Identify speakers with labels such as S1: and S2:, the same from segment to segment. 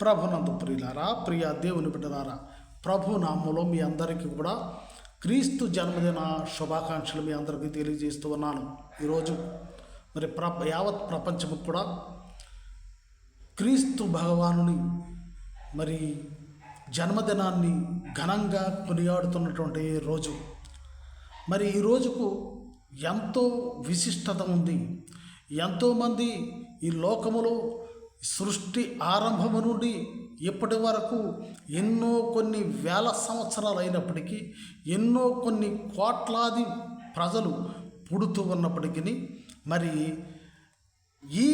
S1: ప్రభునందు ప్రియులారా, ప్రియ దేవుని బిడ్డలారా, ప్రభు నామములో మీ అందరికీ కూడా క్రీస్తు జన్మదిన శుభాకాంక్షలు మీ అందరికీ తెలియజేస్తూ ఉన్నాను. ఈరోజు మరి యావత్ ప్రపంచము కూడా క్రీస్తు భగవానుని మరి జన్మదినాన్ని ఘనంగా కొనియాడుతున్నటువంటి రోజు. మరి ఈ రోజుకు ఎంతో విశిష్టత ఉంది. ఎంతోమంది ఈ లోకములో సృష్టి ఆరంభము నుండి ఇప్పటి వరకు ఎన్నో కొన్ని వేల సంవత్సరాలు అయినప్పటికీ, ఎన్నో కొన్ని కోట్లాది ప్రజలు పుడుతూ ఉన్నప్పటికీ మరి ఈ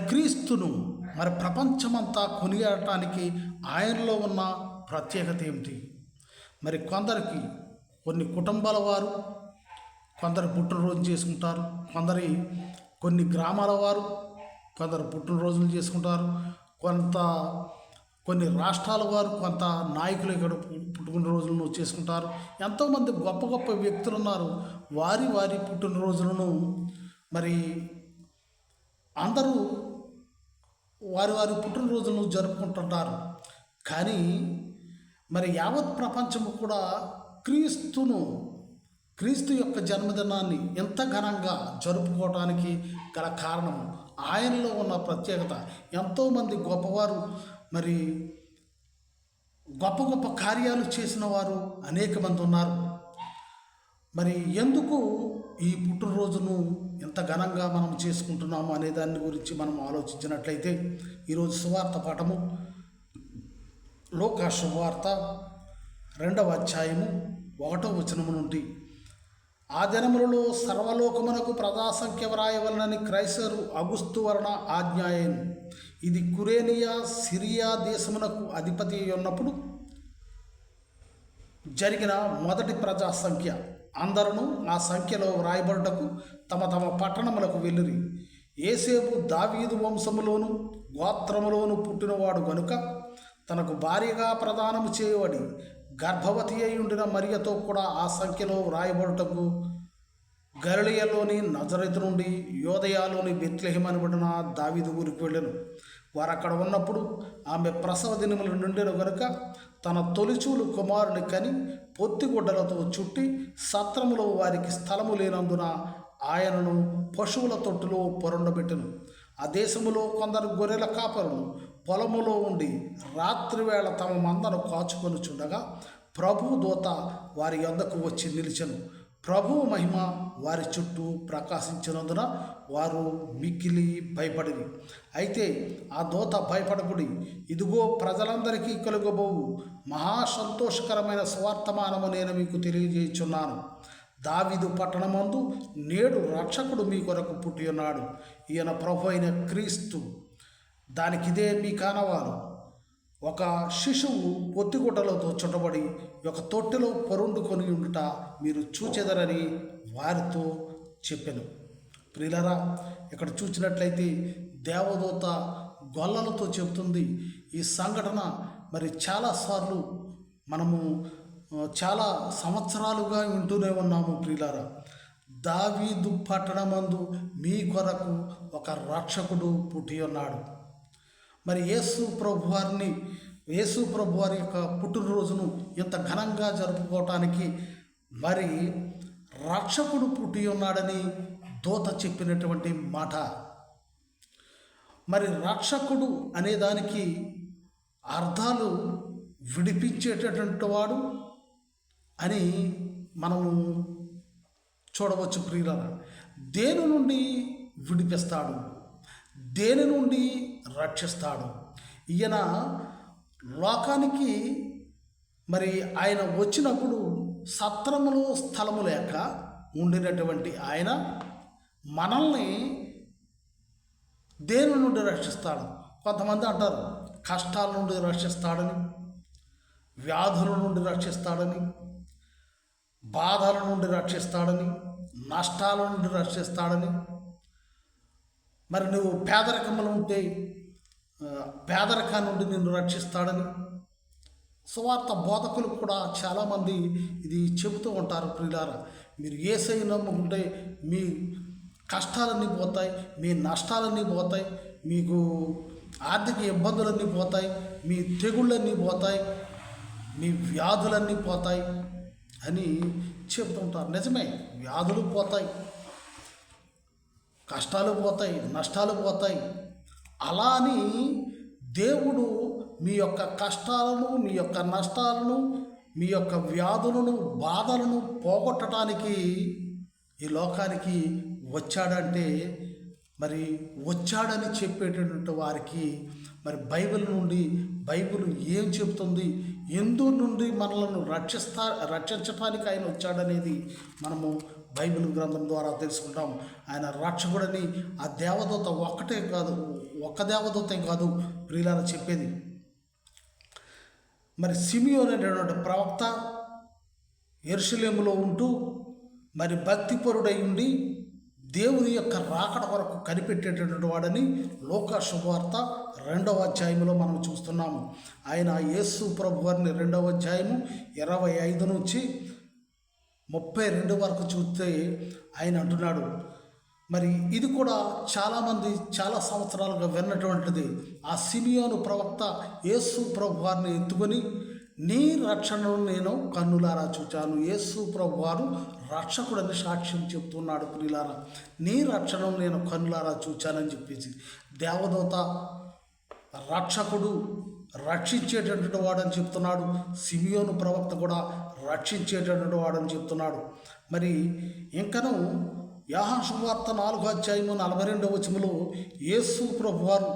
S1: క్రీస్తును ప్రపంచమంతా కొనియాడటానికి ఆయనలో ఉన్న ప్రత్యేకత ఏమిటి? మరి కొందరికి కొన్ని కుటుంబాల వారు కొందరు పుట్టినరోజు చేసుకుంటారు, కొన్ని గ్రామాల వారు కొందరు పుట్టినరోజులు చేసుకుంటారు, కొన్ని రాష్ట్రాల వారు కొంత నాయకులు ఇక్కడ పుట్టినరోజులను చేసుకుంటారు. ఎంతోమంది గొప్ప గొప్ప వ్యక్తులు ఉన్నారు. వారి పుట్టినరోజులను మరి అందరూ వారి పుట్టినరోజులను జరుపుకుంటుంటారు. కానీ మరి యావత్ ప్రపంచము కూడా క్రీస్తు యొక్క జన్మదినాన్ని ఎంత ఘనంగా జరుపుకోవడానికి గల కారణం ఆయనలో ఉన్న ప్రత్యేకత. ఎంతోమంది గొప్పవారు మరి గొప్ప గొప్ప కార్యాలు చేసిన వారు అనేక మంది ఉన్నారు. మరి ఎందుకు ఈ పుట్టినరోజును ఎంత ఘనంగా మనం చేసుకుంటున్నాము అనే దాని గురించి మనం ఆలోచించినట్లయితే, ఈరోజు సువార్త పాఠము లోకా శుభవార్త 2వ అధ్యాయము 1వ వచనము నుండి, ఆ దినములలో సర్వలోకమునకు ప్రజాసంఖ్య వ్రాయవలనని క్రైస్తరు అగుస్తు వలన ఆజ్ఞాయను. ఇది కురేనియా సిరియా దేశమునకు అధిపతి ఉన్నప్పుడు జరిగిన మొదటి ప్రజాసంఖ్య. అందరూ ఆ సంఖ్యలో వ్రాయబడుటకు తమ తమ పట్టణములకు వెళ్ళిరి. యేసేపు దావీదు వంశములోను గోత్రములోను పుట్టినవాడు గనుక తనకు భార్యగా ప్రదానము చేయబడి గర్భవతి అయి ఉండిన మరియతో కూడా ఆ సంఖ్యలో వ్రాయబడుటకు గలిలయలోని నజరేతు నుండి యోదయలోని బెత్లెహేము అనబడిన దావీదు ఊరికి వెళ్ళెను. వారు అక్కడ ఉన్నప్పుడు ఆమె ప్రసవ దినములు నిండిన గనుక తన తొలిచూలు కుమారుని కని పొత్తిగుడ్డలతో చుట్టి సత్రములో వారికి స్థలము లేనందున ఆయనను పశువుల తొట్టులో పొరండబెట్టెను. ఆ దేశములో కొందరు గొర్రెల కాపరులు పొలములో ఉండి రాత్రివేళ తమ మందను కాచుకొనుచుండగా ప్రభువు దూత వారి యొద్దకు వచ్చి నిలిచెను. ప్రభువు మహిమ వారి చుట్టూ ప్రకాశించినందున వారు మిక్కిలి భయపడిరి. అయితే ఆ దూత భయపడకుడి, ఇదిగో ప్రజలందరికీ కలుగబోవు మహాసంతోషకరమైన స్వార్థమానము నేను మీకు తెలియజేయుచున్నాను. దావీదు పట్టణమందు నేడు రక్షకుడు మీ కొరకు పుట్టి ఉన్నాడు. ఈయన ప్రభు అయిన క్రీస్తు. దానికిదే మీ కానవాలు. ఒక శిశువు పొత్తిగుడ్డలతో చుట్టబడి ఒక తొట్టెలో పొరుండుకొని ఉండుట మీరు చూచెదరని వారితో చెప్పెను. ప్రియులరా, ఇక్కడ చూచినట్లయితే దేవదూత గొల్లలతో చెబుతుంది. ఈ సంఘటన మరి చాలాసార్లు మనము చాలా సంవత్సరాలుగా వింటూనే ఉన్నాము. ప్రియులారా, దావీదు పట్టణమందు మీ కొరకు ఒక రక్షకుడు పుట్టి ఉన్నాడు. మరి యేసు ప్రభు వారి యొక్క పుట్టినరోజును ఇంత ఘనంగా జరుపుకోవటానికి మరి రక్షకుడు పుట్టి ఉన్నాడని దూత చెప్పినటువంటి మాట. మరి రక్షకుడు అనేదానికి అర్థాలు విడిపించేటటువంటి వాడు అని మనము చూడవచ్చు. ప్రియులారా, దేని నుండి విడిపిస్తాడు, దేని నుండి రక్షిస్తాడు? ఈయన లోకానికి మరి ఆయన వచ్చినప్పుడు సత్రములో స్థలము లేక ఉండినటువంటి ఆయన మనల్ని దేని నుండి రక్షిస్తాడు? కొంతమంది అంటారు కష్టాల నుండి రక్షిస్తాడని, వ్యాధుల నుండి రక్షిస్తాడని, బాధల నుండి రక్షిస్తాడని, నష్టాల నుండి రక్షిస్తాడని. మరి నువ్వు పేదరికంలో ఉంటే పేదరికాన్ని నుండి నిన్ను రక్షిస్తాడని సువార్త బోధకులు కూడా చాలామంది ఇది చెబుతూ ఉంటారు. ప్రియులారా, మీరు యేసయ్యను నమ్ముకుంటే మీ కష్టాలన్నీ పోతాయి, మీ నష్టాలన్నీ పోతాయి, మీకు ఆర్థిక ఇబ్బందులన్నీ పోతాయి, మీ తెగుళ్ళన్నీ పోతాయి, మీ వ్యాధులన్నీ పోతాయి అని చెప్తుంటారు. నిజమే, వ్యాధులు పోతాయి, కష్టాలు పోతాయి, నష్టాలు పోతాయి. అలా అని దేవుడు మీ యొక్క కష్టాలను, మీ యొక్క నష్టాలను, మీ యొక్క వ్యాధులను, బాధలను పోగొట్టడానికి ఈ లోకానికి వచ్చాడంటే మరి వచ్చాడని చెప్పేటటువంటి వారికి మరి బైబిల్ ఏం చెబుతుంది, ఎందు నుండి మనలను రక్షించడానికి ఆయన వచ్చాడనేది మనము బైబిల్ గ్రంథం ద్వారా తెలుసుకుంటాం. ఆయన రక్షకుడని ఆ దేవదూత ఒక్క దేవదూతే కాదు ప్రియులారా చెప్పేది. మరి సిమియోను అనేటువంటి ప్రవక్త యెరూషలేములో ఉంటూ మరి భక్తిపరుడై ఉండి దేవుని యొక్క రాకడ వరకు కనిపెట్టేటటువంటి వాడని లూకా శుభవార్త 2వ అధ్యాయంలో మనం చూస్తున్నాము. ఆయన యేసు ప్రభు వారిని 2వ అధ్యాయము 25 నుంచి 32 వరకు చూస్తే ఆయన అంటున్నాడు. మరి ఇది కూడా చాలామంది చాలా సంవత్సరాలుగా విన్నటువంటిది. ఆ సిమియోను ప్రవక్త యేసు ప్రభు వారిని ఎత్తుకొని, నీ రక్షణను నేను కన్నులారా చూచాను. యేసు ప్రభు వారు రక్షకుడని సాక్ష్యం చెప్తున్నాడు. ప్రియులారా, నీ రక్షణను నేను కన్నులారా చూచానని చెప్పేసి దేవదూత రక్షకుడు, రక్షించేటటువంటి వాడని చెప్తున్నాడు. సిమియోను ప్రవక్త కూడా రక్షించేటటువంటి వాడని చెప్తున్నాడు. మరి ఇంకను యోహాను సువార్త 4వ అధ్యాయము 42వ వచనంలో యేసు ప్రభువారు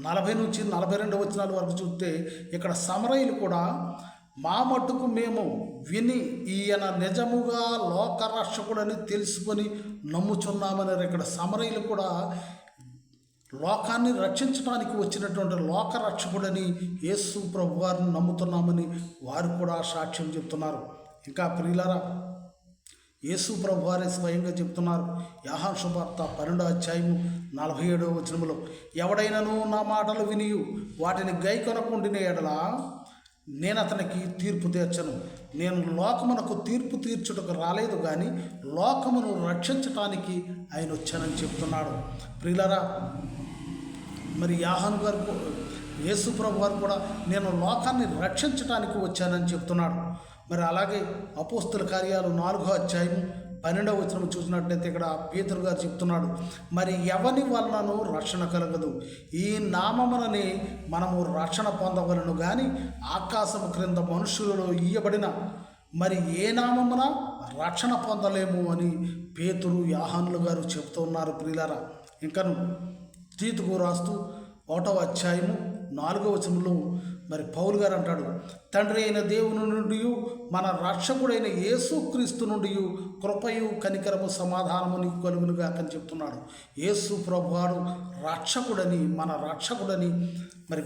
S1: 40 నుంచి 42 వచనాల వరకు చూస్తే ఇక్కడ సమరయులు కూడా మా మట్టుకు మేము విని ఈయన నిజముగా లోకరక్షకుడని తెలుసుకొని నమ్ముచున్నామని ఇక్కడ సమరయులు కూడా లోకాన్ని రక్షించడానికి వచ్చినటువంటి లోకరక్షకుడని యేసు ప్రభువారిని నమ్ముతున్నామని వారు కూడా సాక్ష్యం చెప్తున్నారు. ఇంకా ప్రియులారా, యేసు ప్రభువారే స్వయంగా చెప్తున్నారు. యోహాను సువార్త 12వ అధ్యాయము 47వ వచనములో, ఎవడైనను నా మాటలు విని వాటిని గైకొనకుండిన ఎడల నేను అతనికి తీర్పు తీర్చను. నేను లోకమునకు తీర్పు తీర్చుటకు రాలేదు కానీ లోకమును రక్షించటానికి ఆయన వచ్చానని చెప్తున్నాడు. ప్రియులారా, మరి యోహాను గారు, యేసు ప్రభు వారు కూడా నేను లోకాన్ని రక్షించటానికి వచ్చానని చెప్తున్నాడు. మరి అలాగే అపోస్తుల కార్యాలు 4వ అధ్యాయం 12వ వచనం చూసినట్లయితే ఇక్కడ పేతురు గారు చెప్తున్నాడు, మరి ఎవని వలనను రక్షణ కలగదు, ఈ నామమునని మనము రక్షణ పొందవలను కానీ ఆకాశము క్రింద మనుషులలో ఇయ్యబడిన మరి ఏ నామమున రక్షణ పొందలేము అని పేతురు, యోహానులు గారు చెప్తున్నారు. ప్రియులారా, ఇంకను తీతుకు రాస్తూ 1వ అధ్యాయము 4వ వచనంలో మరి పౌలు గారు అంటాడు, తండ్రి అయిన దేవుని నుండి మన రక్షకుడైన యేసుక్రీస్తు నుండి కృపయు కనికరము సమాధానము నీకు కలుగునుగా అని చెప్తున్నాడు. యేసు ప్రభువాడు రక్షకుడని, మన రక్షకుడని మరి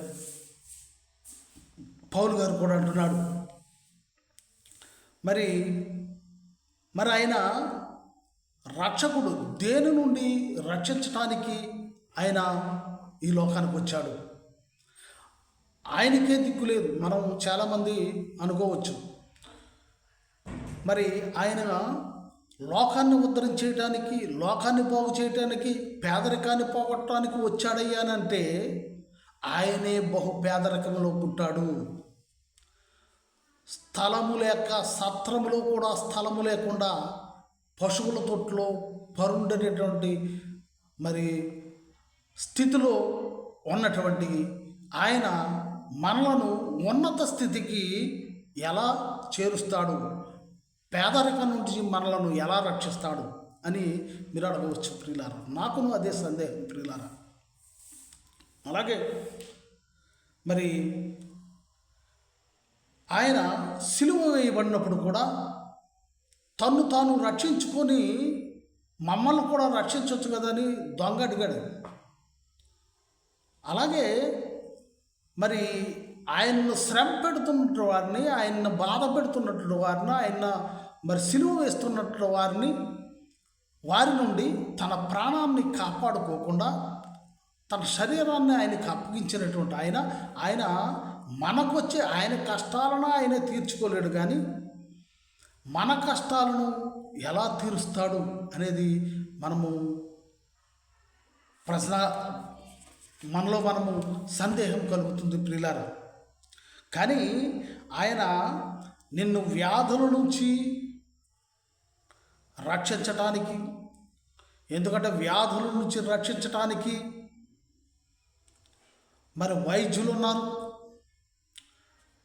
S1: పౌలు గారు కూడా అంటున్నాడు. మరి ఆయన రక్షకుడు దేని నుండి రక్షించటానికి ఆయన ఈ లోకానికి వచ్చాడు. ఆయనకే దిక్కు లేదు. మనం చాలామంది అనుకోవచ్చు, మరి ఆయన లోకాన్ని ఉద్ధరించేయడానికి, లోకాన్ని బాగు చేయటానికి, పేదరికాన్ని పోగొట్టడానికి వచ్చాడయ్యానంటే ఆయనే బహు పేదరికంలో పుట్టాడు. స్థలము లేక, సత్రములో కూడా స్థలము లేకుండా పశువుల తొట్లో పరుండనేటువంటి మరి స్థితిలో ఉన్నటువంటి ఆయన మనలను ఉన్నత స్థితికి ఎలా చేరుస్తాడు, పేదరికం నుంచి మనలను ఎలా రక్షిస్తాడు అని మీరు అడగవచ్చు. ప్రియులారా, నాకును అదే సందేహం. ప్రియులారా, అలాగే మరి ఆయన సిలువ వేయబడినప్పుడు కూడా తన్ను తాను రక్షించుకొని మమ్మల్ని కూడా రక్షించవచ్చు కదా అని దొంగ అడిగాడు. అలాగే మరి ఆయన్ను శ్రమ పెడుతున్నట్టు వారిని, ఆయన్ని బాధ పెడుతున్నట్టు వారిని, ఆయన మరి సిలువ వేస్తున్నట్టు వారి నుండి తన ప్రాణాన్ని కాపాడుకోకుండా తన శరీరాన్ని ఆయనకి అప్పగించినటువంటి ఆయన మనకు వచ్చే ఆయన కష్టాలను ఆయన తీర్చుకోలేడు కానీ మన కష్టాలను ఎలా తీరుస్తాడు అనేది మనము ప్రశ్న మనము సందేహం కలుగుతుంది ప్రియులారా. కానీ ఆయన నిన్ను వ్యాధుల నుంచి రక్షించటానికి, ఎందుకంటే వ్యాధుల నుంచి రక్షించటానికి మరి వైద్యులు ఉన్నారు,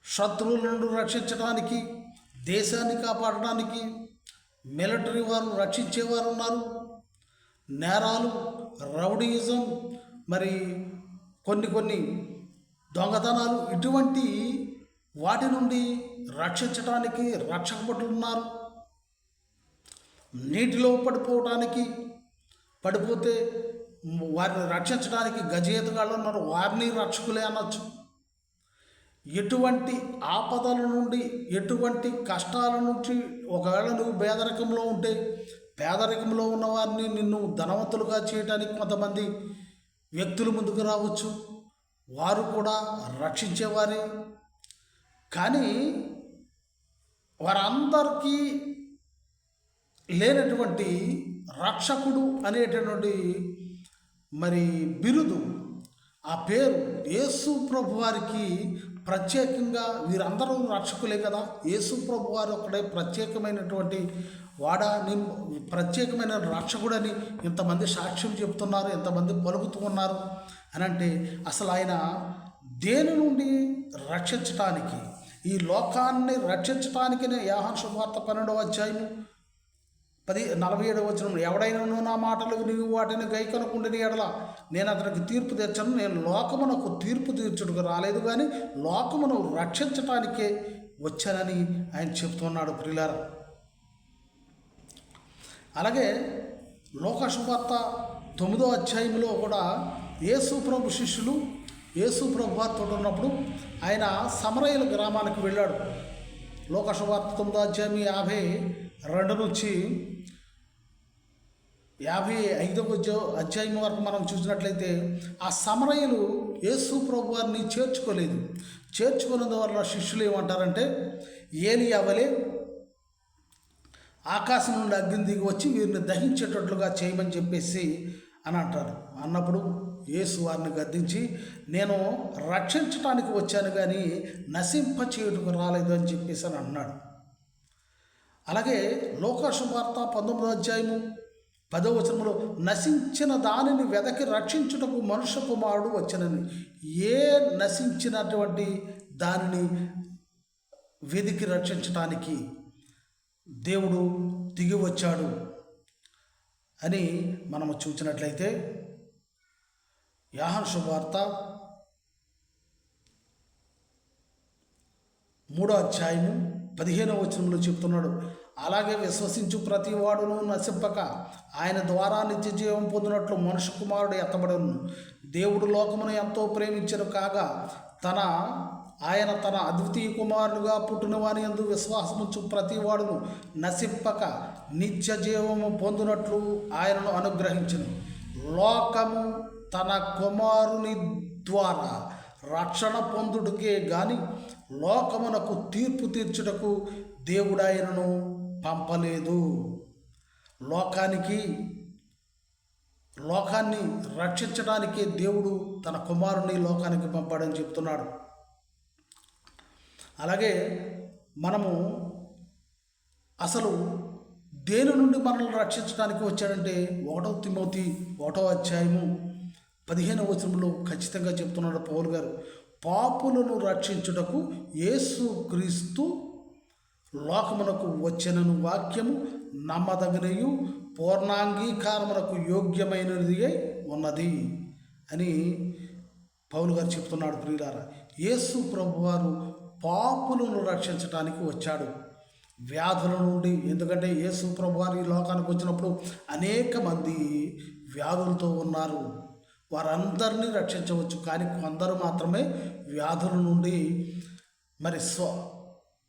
S1: శత్రువుల నుండి రక్షించడానికి, దేశాన్ని కాపాడడానికి మిలిటరీ వారు రక్షించేవారు ఉన్నారు. నేరాలు, రౌడీయిజం, మరి కొన్ని దొంగతనాలు, ఇటువంటి వాటి నుండి రక్షించడానికి రక్షక భటులు ఉన్నారు. నీటిలో పడిపోతే వారిని రక్షించడానికి గజేతగాళ్ళు ఉన్నారు, వారిని రక్షకులే అనొచ్చు. ఎటువంటి ఆపదల నుండి, ఎటువంటి కష్టాల నుంచి, ఒకవేళ నువ్వు పేదరికంలో ఉంటే పేదరికంలో ఉన్న వారిని నిన్ను ధనవంతులుగా చేయడానికి కొంతమంది వ్యక్తులు ముందుకు రావచ్చు, వారు కూడా రక్షించేవారే. కానీ వారందరికీ లేనటువంటి రక్షకుడు అనేటటువంటి మరి బిరుదు, ఆ పేరు యేసు ప్రభు వారికి ప్రత్యేకంగా, వీరందరూ రక్షకులే కదా, యేసు ప్రభు వారు ఒకడే ప్రత్యేకమైనటువంటి ప్రత్యేకమైన రక్షకుడని ఇంతమంది సాక్ష్యం చెప్తున్నారు, ఎంతమంది పలుకుతూ ఉన్నారు అని అంటే, అసలు ఆయన దేని నుండి రక్షించటానికి, ఈ లోకాన్ని రక్షించటానికినే యోహాను సువార్త 12వ అధ్యాయం 47వ వచనం, ఎవడైనా నా మాటలు నీవు వాటిని గైకొనకుండిన ఎడల నేను అతనికి తీర్పు తీర్చను, నేను లోకమునకు తీర్పు తీర్చుటకు రాలేదు కానీ లోకమును రక్షించటానికే వచ్చానని ఆయన చెప్తున్నాడు ప్రియులారా. అలాగే లోక సువార్త 9వ అధ్యాయంలో కూడా యేసు ప్రభు శిష్యులు యేసు ప్రభు వారితో ఉన్నప్పుడు ఆయన సమరయల గ్రామానికి వెళ్ళాడు. లోక సువార్త 9వ అధ్యాయం 52 నుంచి 55వ అధ్యాయం వరకు మనం చూసినట్లయితే, ఆ సమరయులు యేసు ప్రభు వారిని చేర్చుకున్నందువల్ల శిష్యులు ఏమంటారంటే, ఏలియా వలె ఆకాశం నుండి అగ్ని దిగి వచ్చి వీరిని దహించేటట్లుగా చేయమని చెప్పేసి అని అంటారు. అన్నప్పుడు యేసు వారిని గద్దించి, నేను రక్షించటానికి వచ్చాను కానీ నశింప చేయుటకు రాలేదు అని చెప్పేసి అని అన్నాడు. అలాగే లోక సువార్త 19వ అధ్యాయము 10వ వచనంలో, నశించిన దానిని వెదకి రక్షించుటకు మనుష్య కుమారుడు వచ్చనని, ఏ నశించినటువంటి దానిని వెదికి రక్షించటానికి దేవుడు దిగి వచ్చాడు అని మనము చూసినట్లయితే, యోహాను సువార్త 3వ అధ్యాయము 15వ వచనంలో చెప్తున్నాడు, అలాగే విశ్వసించు ప్రతి వాడును నశింపక ఆయన ద్వారా నిత్య జీవం పొందినట్లు మనుష్య కుమారుడు ఎత్తబడను. దేవుడు లోకమును ఎంతో ప్రేమించను కాగా ఆయన తన అద్వితీయ కుమారుడుగా పుట్టిన వాని యందు విశ్వాసముంచు ప్రతి వాడును నశింపక నిత్య జీవము పొందినట్లు ఆయనను అనుగ్రహించును. లోకము తన కుమారుని ద్వారా రక్షణ పొందుటకే గాని లోకమునకు తీర్పు తీర్చుటకు దేవుడు ఆయనను పంపలేదు. లోకాన్ని రక్షించడానికే దేవుడు తన కుమారుని లోకానికి పంపాడని చెప్తున్నాడు. అలాగే మనము అసలు దేని నుండి మనల్ని రక్షించడానికి వచ్చాడంటే 1 తిమోతి 1వ అధ్యాయము 15వ వచనంలో ఖచ్చితంగా చెప్తున్నాడు పౌలు గారు, పాపులను రక్షించుటకు యేసు క్రీస్తు లోకమునకు వచ్చెనను వాక్యము నమ్మదగినయు పూర్ణాంగీకారమునకు యోగ్యమైనది ఉన్నది అని పౌలు గారు చెప్తున్నాడు. ప్రియులారా, యేసు ప్రభువారు పాపులను రక్షించడానికి వచ్చాడు వ్యాధుల నుండి. ఎందుకంటే యేసు ప్రభువారు ఈ లోకానికి వచ్చినప్పుడు అనేక మంది వ్యాధులతో ఉన్నారు, వారందరినీ రక్షించవచ్చు. కానీ కొందరు మాత్రమే వ్యాధుల నుండి మరి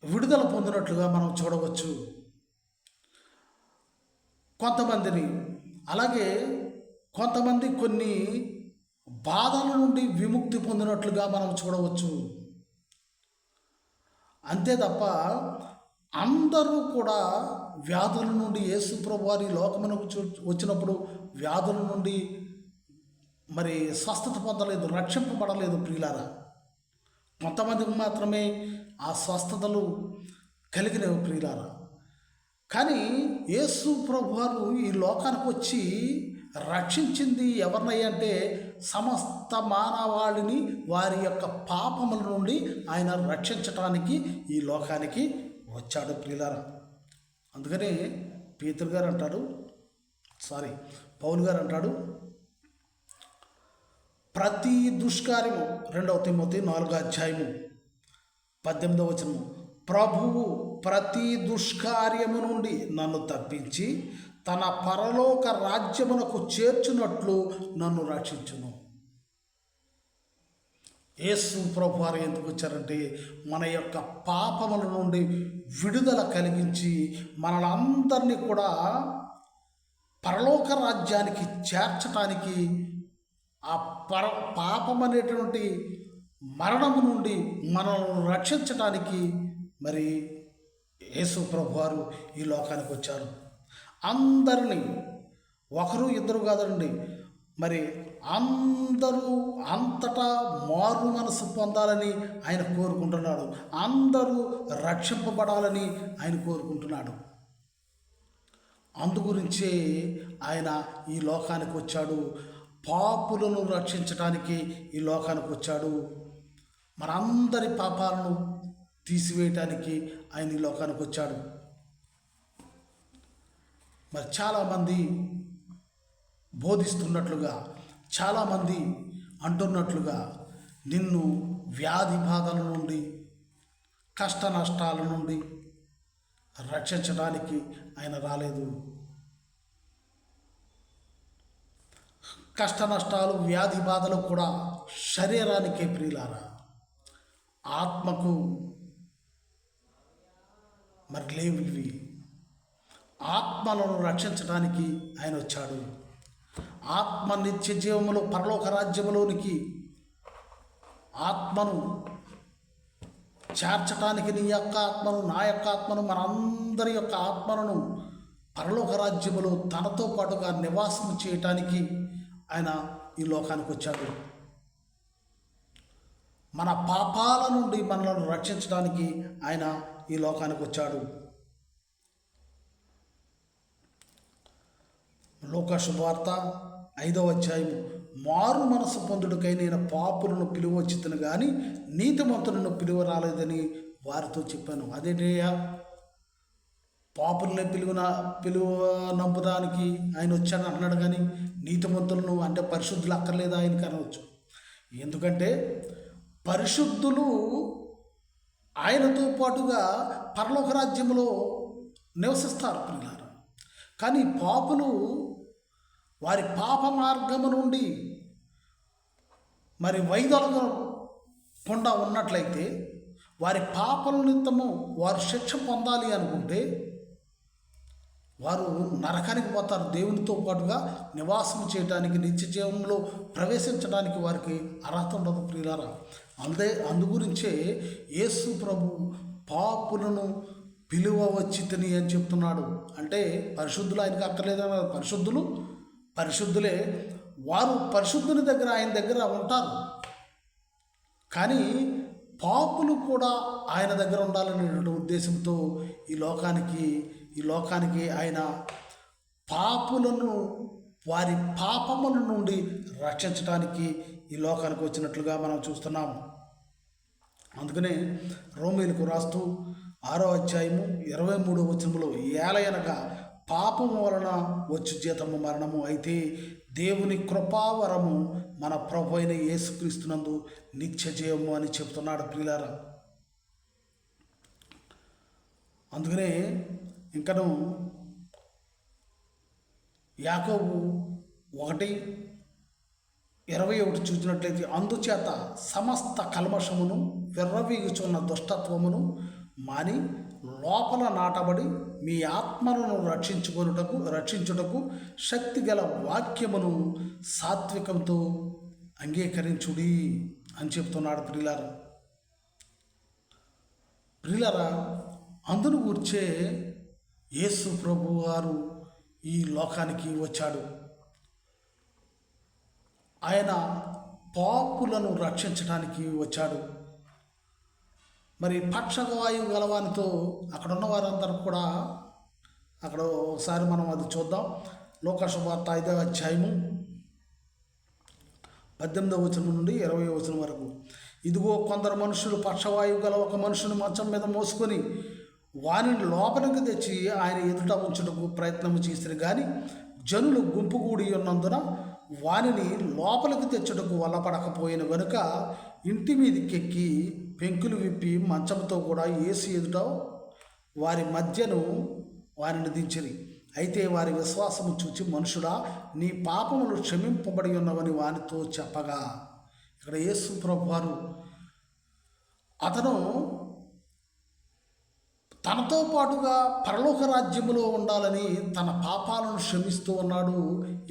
S1: విడుదల పొందినట్లుగా మనం చూడవచ్చు కొంతమందిని. అలాగే కొంతమంది కొన్ని బాధల నుండి విముక్తి పొందినట్లుగా మనం చూడవచ్చు. అంతే తప్ప అందరూ కూడా వ్యాధుల నుండి యేసు ప్రభువారి లోకమునకు వచ్చినప్పుడు వ్యాధుల నుండి మరి స్వస్థత పొందలేదు, రక్షింపబడలేదు ప్రియులారా. కొంతమందికి మాత్రమే ఆ స్వస్థతలు కలిగినవి ప్రియులారా. కానీ యేసు ప్రభువారు ఈ లోకానికి వచ్చి రక్షించింది ఎవరినై అంటే సమస్త మానవాళిని వారి యొక్క పాపముల నుండి ఆయన రక్షించటానికి ఈ లోకానికి వచ్చాడు ప్రియులారా. అందుకనే పీతరు గారు అంటాడు, పౌలు గారు అంటాడు, ప్రతి దుష్కార్యము 2 తిమోతి 4:18 ప్రభువు ప్రతి దుష్కార్యము నుండి నన్ను తప్పించి తన పరలోక రాజ్యమునకు చేర్చునట్లు నన్ను రక్షించును. యేసు ప్రభువారు ఎందుకు వచ్చారంటే మన యొక్క పాపముల నుండి విడుదల కలిగించి మనలందరినీ కూడా పరలోక రాజ్యానికి చేర్చటానికి, ఆ పాపం అనేటువంటి మరణము నుండి మనల్ని రక్షించటానికి మరి యేసు ప్రభువారు ఈ లోకానికి వచ్చారు. అందరినీ, ఒకరు ఇద్దరు కాదండి, మరి అందరూ అంతటా మారు మనసు పొందాలని ఆయన కోరుకుంటున్నాడు. అందరూ రక్షింపబడాలని ఆయన కోరుకుంటున్నాడు. అందుగురించే ఆయన ఈ లోకానికి వచ్చాడు. పాపులను రక్షించడానికి ఈ లోకానికి వచ్చాడు. మనందరి పాపాలను తీసివేయటానికి ఆయన ఈ లోకానికి వచ్చాడు. మరి చాలామంది బోధిస్తున్నట్లుగా, చాలామంది అంటున్నట్లుగా నిన్ను వ్యాధి బాధల నుండి, కష్ట నష్టాల నుండి రక్షించడానికి ఆయన రాలేదు. కష్ట నష్టాలు, వ్యాధి బాధలు కూడా శరీరానికే ప్రియులారా, ఆత్మకు మరి లేవు. ఇవి ఆత్మలను రక్షించడానికి ఆయన వచ్చాడు. ఆత్మ నిత్య జీవములో పరలోక రాజ్యములోనికి ఆత్మను చేర్చటానికి, నీ యొక్క ఆత్మను, నా యొక్క ఆత్మను, మనందరి యొక్క ఆత్మలను పరలోక రాజ్యములో తనతో పాటుగా నివాసం చేయటానికి ఆయన ఈ లోకానికి వచ్చాడు. మన పాపాల నుండి మనల్ని రక్షించడానికి ఆయన ఈ లోకానికి వచ్చాడు. లోకా శుభవార్త 5వ అధ్యాయము, మారు మనసు పొందుడికై నేను పాపులను పిలువచ్చితను కానీ నీతిమంతులను పిలువ రాలేదని వారితో చెప్పాను. అదేంటయ్యా, పాపుల్ని పిలువ నంపడానికి ఆయన వచ్చాను అన్నాడు, కానీ నీతిమంతులను అంటే పరిశుద్ధులు అక్కర్లేదా ఆయనకి అనవచ్చు. ఎందుకంటే పరిశుద్ధులు ఆయనతో పాటుగా పరలోక రాజ్యంలో నివసిస్తారు పిల్లలు. కానీ పాపులు వారి పాప మార్గము నుండి మరి వైదొలగకుండా ఉన్నట్లయితే, వారి పాపల నిమిత్తము వారు శిక్ష పొందాలి అనుకుంటే వారు నరకానికి పోతారు. దేవునితో పాటుగా నివాసం చేయడానికి, నిత్య జీవనంలో ప్రవేశించడానికి వారికి అర్హత ఉండదు ప్రియులారా. అందుగురించే యేసు ప్రభు పాపులను పిలువ వచ్చితిని అని చెప్తున్నాడు. అంటే పరిశుద్ధులు ఆయనకు అక్కర్లేదన్నారు. పరిశుద్ధులే, వారు పరిశుద్ధుని దగ్గర, ఆయన దగ్గర ఉంటారు. కానీ పాపులు కూడా ఆయన దగ్గర ఉండాలనేటువంటి ఉద్దేశంతో ఈ లోకానికి ఆయన పాపులను వారి పాపముల నుండి రక్షించడానికి ఈ లోకానికి వచ్చినట్లుగా మనం చూస్తున్నాము. అందుకనే రోమీయులకు రాస్తూ 6వ అధ్యాయము 23వ వచనములో, ఏలయనగా పాపము వలన వచ్చు జీతము మరణము, అయితే దేవుని కృపావరము మన ప్రభు అయిన యేసుక్రీస్తునందు నిత్య జీవము అని చెప్తున్నాడు ప్రియులారా. అందుకనే ఇంకను యాకోబు 1:21 చూసినట్లయితే, అందుచేత సమస్త కల్మషమును విర్రవీగుచున్న దుష్టత్వమును మాని లోపల నాటబడి మీ ఆత్మలను రక్షించుటకు శక్తి గల వాక్యమును సాత్వికంతో అంగీకరించుడి అని చెప్తున్నాడు ప్రియులారా. అందును గూర్చే యేసు ప్రభు వారు ఈ లోకానికి వచ్చాడు. ఆయన పాపులను రక్షించడానికి వచ్చాడు. మరి పక్షవాయువు గలవానితో అక్కడ ఉన్న వారందరూ కూడా అక్కడ ఒకసారి మనం అది చూద్దాం. లోకాసువార్త 5వ అధ్యాయము 18వ వచనం నుండి 20వ వచనం వరకు. ఇదిగో కొందరు మనుషులు పక్షవాయువు గల ఒక మనుషుని మంచం మీద మోసుకొని వానిని లోపలికి తెచ్చి ఆయన ఎదుట ఉంచుటకు ప్రయత్నం చేసిరు. కానీ జనులు గుంపు కూడి ఉన్నందున వానిని లోపలికి తెచ్చుటకు వల్లపడకపోయిన గనుక ఇంటి మీదకెక్కి పెంకులు విప్పి మంచంతో కూడా యేసు ఎదుట వారి మధ్యను వారిని దించిరి. అయితే వారి విశ్వాసము చూచి, మనుషుడా, నీ పాపములు క్షమింపబడి ఉన్నవని వానితో చెప్పగా, ఇక్కడ యేసు ప్రభువారు అతను తనతో పాటుగా పరలోక రాజ్యములో ఉండాలని తన పాపాలను క్షమిస్తూ ఉన్నాడు.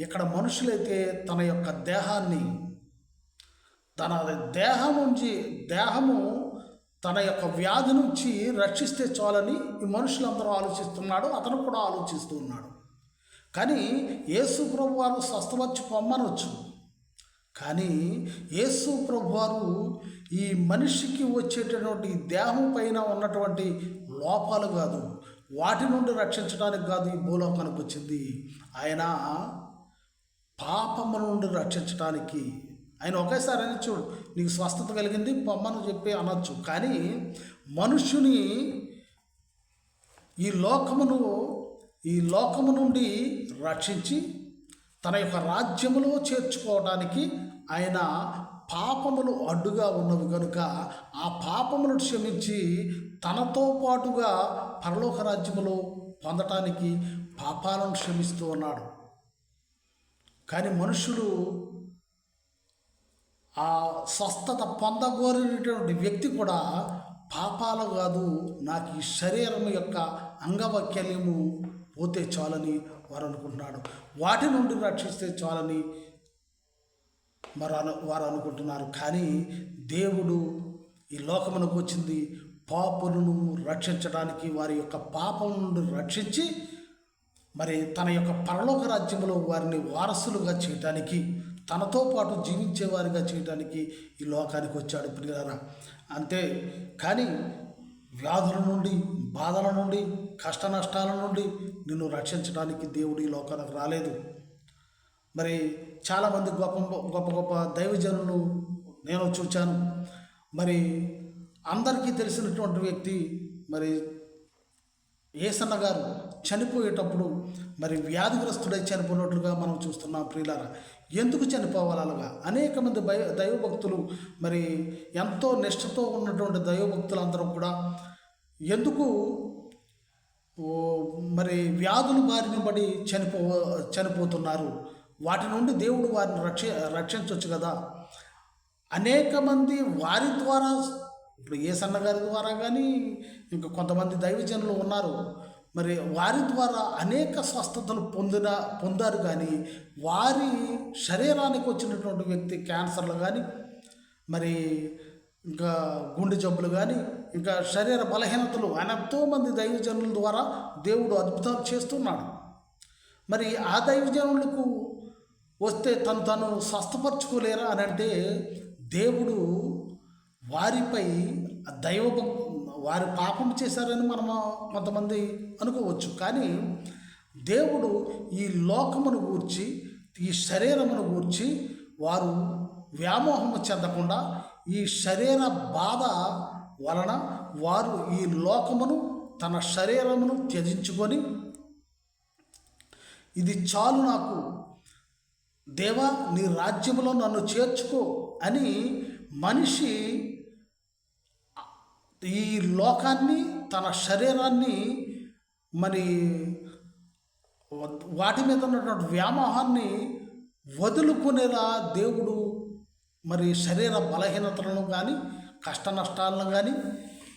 S1: ఇక్కడ మనుషులైతే తన యొక్క దేహాన్ని, తన దేహము తన యొక్క వ్యాధి నుంచి రక్షిస్తే చాలని ఈ మనుషులందరూ ఆలోచిస్తున్నాడు. అతను కూడా ఆలోచిస్తూ ఉన్నాడు. కానీ యేసు ప్రభువారు స్వస్థపరిచి పొమ్మనొచ్చు. కానీ యేసు ప్రభువారు ఈ మనిషికి వచ్చేటటువంటి దేహం పైన ఉన్నటువంటి లోపాలు కాదు, వాటి నుండి రక్షించడానికి కాదు ఈ భూలోకానికి వచ్చింది. ఆయన పాపము నుండి రక్షించడానికి. ఆయన ఒకేసారి అని చూడు, నీకు స్వస్థత కలిగింది పొమ్మని చెప్పి అనొచ్చు. కానీ మనుష్యుని ఈ లోకము నుండి రక్షించి తన యొక్క రాజ్యములో చేర్చుకోవడానికి ఆయన పాపములు అడ్డుగా ఉన్నవి కనుక ఆ పాపములను క్షమించి తనతో పాటుగా పరలోక రాజ్యములో పొందటానికి పాపాలను క్షమిస్తూ ఉన్నాడు. కానీ మనుషులు ఆ స్వస్థత పొందగోరినటువంటి వ్యక్తి కూడా పాపాలు కాదు, నాకు ఈ శరీరం యొక్క అంగవైకల్యము పోతే చాలని వారు అనుకుంటున్నాడు, వాటి నుండి రక్షిస్తే చాలని వారు అనుకుంటున్నారు. కానీ దేవుడు ఈ లోకమునకు వచ్చింది పాపులను రక్షించడానికి, వారి యొక్క పాపం నుండి రక్షించి మరి తన యొక్క పరలోక రాజ్యంలో వారిని వారసులుగా చేయటానికి, తనతో పాటు జీవించేవారిగా చేయడానికి ఈ లోకానికి వచ్చాడు ప్రియులారా. అంతే కానీ వ్యాధుల నుండి, బాధల నుండి, కష్ట నష్టాల నుండి నిన్ను రక్షించడానికి దేవుడు ఈ లోకానికి రాలేదు. మరి చాలామంది గొప్ప గొప్ప దైవజనులు నేను చూచాను. మరి అందరికీ తెలిసినటువంటి వ్యక్తి మరి యేసన్న గారు చనిపోయేటప్పుడు మరి వ్యాధిగ్రస్తుడై చనిపోయినట్లుగా మనం చూస్తున్నాం ప్రియులారా. ఎందుకు చనిపోవాలి అలాగా? అనేక మంది దైవభక్తులు మరి ఎంతో నిష్ఠతో ఉన్నటువంటి దైవభక్తులందరూ కూడా ఎందుకు మరి వ్యాధుల బారిన పడి చనిపోతున్నారు? వాటి నుండి దేవుడు వారిని రక్షించవచ్చు కదా. అనేక మంది వారి ద్వారా, ఇప్పుడు యేసన్న గారి ద్వారా కానీ ఇంకా కొంతమంది దైవజనులు ఉన్నారు, మరి వారి ద్వారా అనేక స్వస్థతలు పొందారు. కానీ వారి శరీరానికి వచ్చినటువంటి వ్యక్తి క్యాన్సర్లు కానీ, మరి ఇంకా గుండె జబ్బులు కానీ, ఇంకా శరీర బలహీనతలు ఎంతోమంది దైవజనుల ద్వారా దేవుడు అద్భుతాలు చేస్తున్నాడు. మరి ఆ దైవజనులకు వస్తే తను స్వస్థపరచుకోలేరా అని అంటే దేవుడు వారిపై వారి పాపం చేశారని మనం కొంతమంది అనుకోవచ్చు. కానీ దేవుడు ఈ లోకమును గూర్చి, ఈ శరీరమును గూర్చి వారు వ్యామోహము చెందకుండా ఈ శరీర బాధ వలన వారు ఈ లోకమును, తన శరీరమును త్యజించుకొని, ఇది చాలు నాకు దేవా, నీ రాజ్యములో నన్ను చేర్చుకో అని మనిషి ఈ లోకాన్ని, తన శరీరాన్ని మరి వాటి మీద ఉన్నటువంటి వ్యామోహాన్ని వదులుకునేలా దేవుడు మరి శరీర బలహీనతలను కానీ, కష్ట నష్టాలను కానీ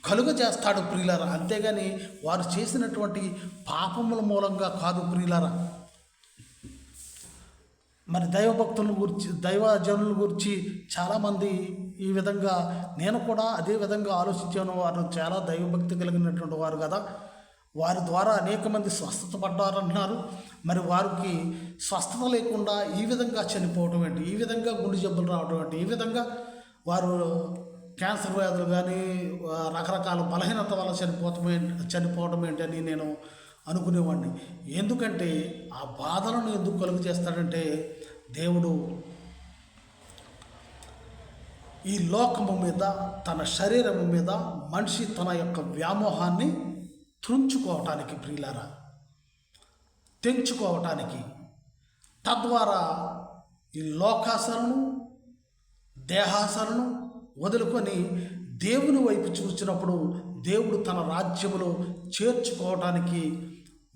S1: కలుగజేస్తాడు ప్రియులారా. అంతేగాని వారు చేసినటువంటి పాపముల మూలంగా కాదు ప్రియులారా. మరి దైవభక్తుల గురించి దైవజనుల గురించి చాలామంది ఈ విధంగా, నేను కూడా అదే విధంగా ఆలోచించాను. వారు చాలా దైవభక్తి కలిగినటువంటి వారు కదా, వారి ద్వారా అనేక మంది స్వస్థత పడ్డారంటున్నారు. మరి వారికి స్వస్థత లేకుండా ఈ విధంగా చనిపోవటం ఏంటి, ఈ విధంగా గుండె జబ్బులు రావడం ఏంటి, ఈ విధంగా వారు క్యాన్సర్ వ్యాధులు కానీ రకరకాల బలహీనత వల్ల చనిపోవడం ఏంటి అని నేను అనుకునేవాడిని. ఎందుకంటే ఆ బాధలను ఎందుకు కలుగు చేస్తాడంటే, దేవుడు ఈ లోకము మీద, తన శరీరము మీద మనిషి తన యొక్క వ్యామోహాన్ని త్రుంచుకోవటానికి, ప్రియులారా, తెంచుకోవటానికి, తద్వారా ఈ లోకాసలను దేహాసలను వదులుకొని దేవుని వైపు చూసినప్పుడు దేవుడు తన రాజ్యములో చేర్చుకోవటానికి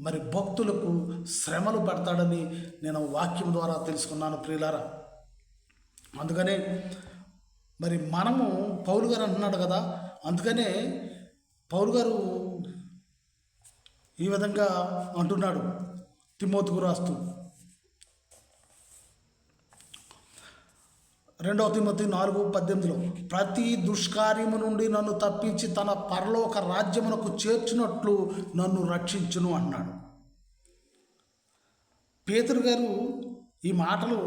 S1: మరి భక్తులకు శ్రమలు పెడతాడని నేను వాక్యం ద్వారా తెలుసుకున్నాను, ప్రియులారా. అందుకనే మరి మనము, పౌలు గారు అంటున్నాడు కదా, అందుకనే పౌలు గారు ఈ విధంగా అంటున్నాడు తిమోతికు రాస్తూ, 2 తిమోతి 4:18, ప్రతి దుష్కార్యము నుండి నన్ను తప్పించి తన పరలోక రాజ్యమునకు చేర్చినట్లు నన్ను రక్షించును అన్నాడు. పేతురు గారు ఈ మాటలు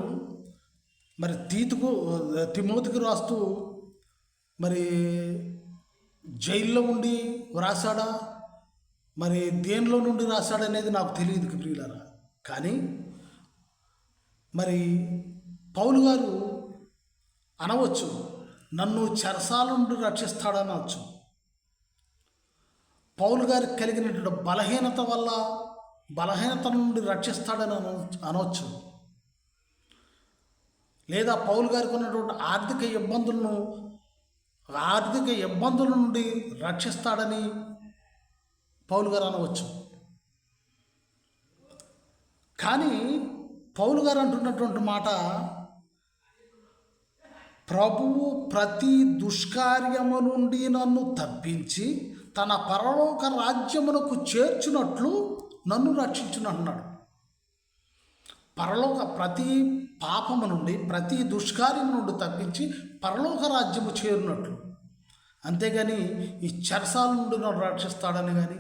S1: మరి తిమోతికి రాస్తూ మరి జైల్లో ఉండి రాశాడా, మరి దేనిలో నుండి రాశాడనేది నాకు తెలియదు ప్రియులారా. కానీ మరి పౌలు గారు అనవచ్చు, నన్ను చెరసాల నుండి రక్షిస్తాడనవచ్చు. పౌలు గారికి కలిగినటువంటి బలహీనత నుండి రక్షిస్తాడని అనవచ్చు. లేదా పౌలు గారికి ఉన్నటువంటి ఆర్థిక ఇబ్బందుల నుండి రక్షిస్తాడని పౌలు గారు అనవచ్చు. కానీ పౌలు గారు అంటున్నటువంటి మాట, ప్రభువు ప్రతి దుష్కార్యము నుండి నన్ను తప్పించి తన పరలోక రాజ్యమునకు చేర్చినట్లు నన్ను రక్షించును అన్నాడు. ప్రతి పాపము నుండి, ప్రతి దుష్కార్యము నుండి తప్పించి పరలోక రాజ్యము చేరినట్లు. అంతేగాని ఈ చెరసాల నుండి నన్ను రక్షిస్తాడని కానీ,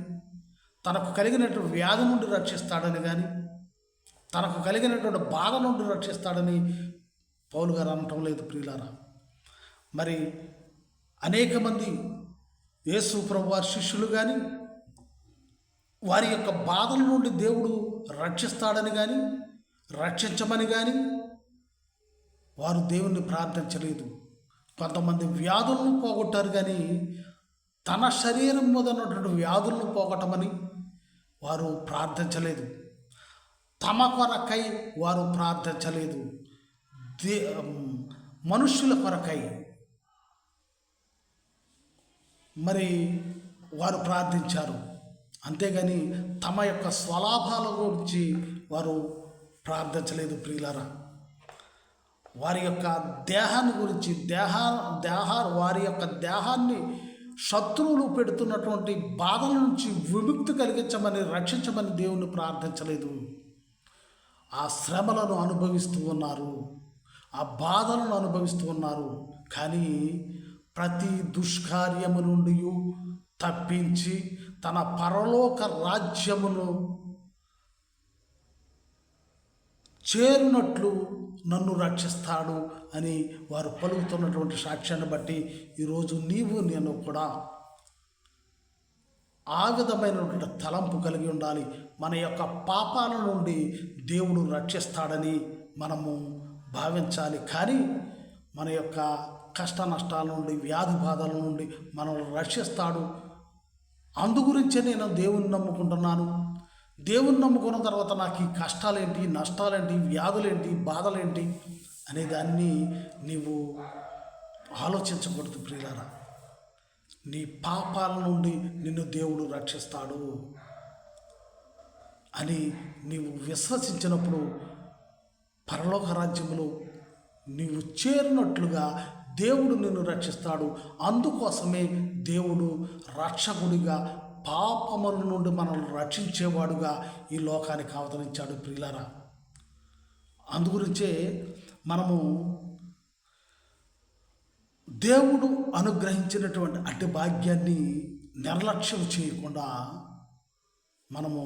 S1: తనకు కలిగినటువంటి వ్యాధి నుండి రక్షిస్తాడని కానీ, తనకు కలిగినటువంటి బాధ నుండి రక్షిస్తాడని పౌలు గారు అనటం లేదు, ప్రియులారా. మరి అనేక మంది యేసు ప్రభు వారి శిష్యులు కానీ వారి యొక్క బాధల నుండి దేవుడు రక్షిస్తాడని కానీ, రక్షించమని కానీ వారు దేవుణ్ణి ప్రార్థించలేదు. కొంతమంది వ్యాధులను పోగొట్టారు కానీ తన శరీరం మీద ఉన్నటువంటి వ్యాధులను పోగొట్టమని వారు ప్రార్థించలేదు. తమ కొరకై వారు ప్రార్థించలేదు, మనుష్యుల కొరకై మరి వారు ప్రార్థించారు. అంతేగాని తమ యొక్క స్వలాభాల గురించి వారు ప్రార్థించలేదు, ప్రియులారా. వారి యొక్క దేహాన్ని గురించి, వారి యొక్క దేహాన్ని శత్రువులు పెడుతున్నటువంటి బాధల నుంచి విముక్తి కలిగించమని, రక్షించమని దేవుణ్ణి ప్రార్థించలేదు. ఆ శ్రమలను అనుభవిస్తూ ఉన్నారు, ఆ బాధలను అనుభవిస్తూ ఉన్నారు. కానీ ప్రతి దుష్కార్యము నుండి తప్పించి తన పరలోక రాజ్యమును చేరినట్లు నన్ను రక్షిస్తాడు అని వారు పలుకుతున్నటువంటి సాక్ష్యాన్ని బట్టి ఈరోజు నేను కూడా ఆ విధమైనటువంటి తలంపు కలిగి ఉండాలి. మన యొక్క పాపాల నుండి దేవుడు రక్షిస్తాడని మనము భావించాలి. కానీ మన యొక్క కష్ట నష్టాల నుండి, వ్యాధి బాధల నుండి మనల్ని రక్షిస్తాడు. అందుగురించే నేను దేవుని నమ్ముకుంటున్నాను. దేవుని నమ్ముకున్న తర్వాత నాకు ఈ కష్టాలేంటి, నష్టాలేంటి, వ్యాధులేంటి, బాధలేంటి అనే దాన్ని నీవు ఆలోచించకూడదు, ప్రియులారా. నీ పాపాల నుండి నిన్ను దేవుడు రక్షిస్తాడు అని నీవు విశ్వసించినప్పుడు పరలోక రాజ్యంలో నీవు చేరినట్లుగా దేవుడు నిన్ను రక్షిస్తాడు. అందుకోసమే దేవుడు రక్షకుడిగా, పాపముల నుండి మనల్ని రక్షించేవాడుగా ఈ లోకానికి అవతరించాడు, ప్రియులారా. అందుగురించే మనము దేవుడు అనుగ్రహించినటువంటి అట్టి భాగ్యాన్ని నిర్లక్ష్యం చేయకుండా మనము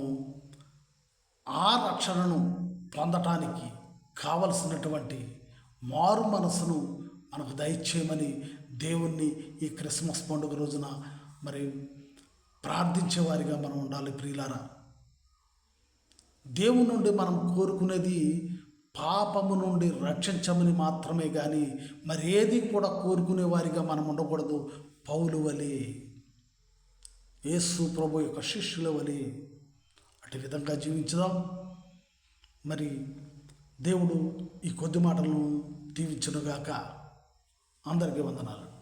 S1: ఆ రక్షణను పొందటానికి కావలసినటువంటి మారు మనసును మనకు దయచేయమని దేవుణ్ణి ఈ క్రిస్మస్ పండుగ రోజున మరి ప్రార్థించేవారిగా మనం ఉండాలి. ప్రియులారా, దేవుని నుండి మనం కోరుకునేది పాపము నుండి రక్షించమని మాత్రమే కానీ మరేది కూడా కోరుకునే వారిగా మనం ఉండకూడదు. పౌలు వలె, యేసు ప్రభు యొక్క శిష్యుల వలె అటు విధంగా జీవించుదాం. మరి దేవుడు ఈ కొద్ది మాటలను దీవించునుగాక. అందరికీ వందనాలు.